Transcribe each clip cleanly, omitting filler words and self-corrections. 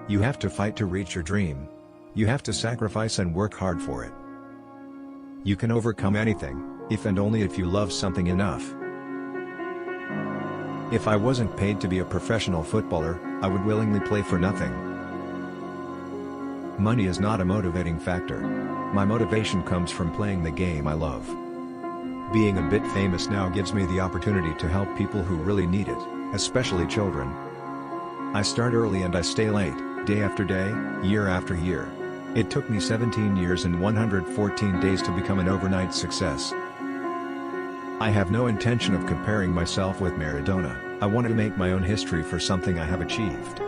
You have to fight to reach your dream. You have to sacrifice and work hard for it. You can overcome anything, if and only if you love something enough. If I wasn't paid to be a professional footballer, I would willingly play for nothing. Money is not a motivating factor. My motivation comes from playing the game I love. Being a bit famous now gives me the opportunity to help people who really need it, especially children. I start early and I stay late, day after day, year after year. It took me 17 years and 114 days to become an overnight success. I have no intention of comparing myself with Maradona. I wanted to make my own history for something I have achieved.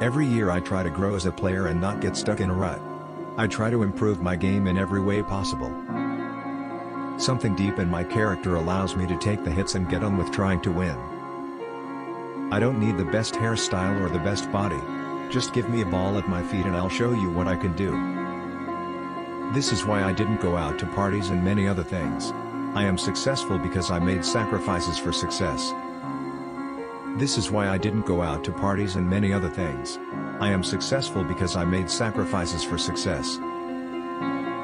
Every year I try to grow as a player and not get stuck in a rut. I try to improve my game in every way possible. Something deep in my character allows me to take the hits and get on with trying to win. I don't need the best hairstyle or the best body. Just give me a ball at my feet and I'll show you what I can do. This is why I didn't go out to parties and many other things. I am successful because I made sacrifices for success. This is why I didn't go out to parties and many other things. I am successful because I made sacrifices for success.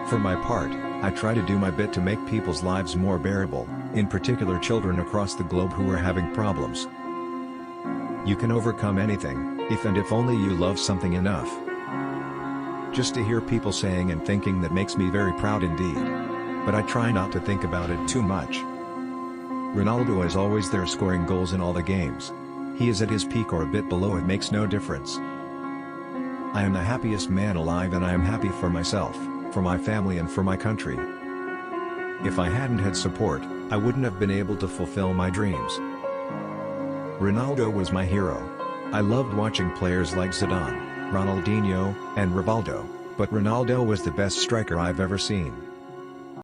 For my part, I try to do my bit to make people's lives more bearable, in particular children across the globe who are having problems. You can overcome anything, if and if only you love something enough. Just to hear people saying and thinking that makes me very proud indeed. But I try not to think about it too much. Ronaldo is always there scoring goals in all the games. He is at his peak or a bit below, it makes no difference. I am the happiest man alive and I am happy for myself, for my family and for my country. If I hadn't had support, I wouldn't have been able to fulfill my dreams. Ronaldo was my hero. I loved watching players like Zidane, Ronaldinho, and Rivaldo, but Ronaldo was the best striker I've ever seen.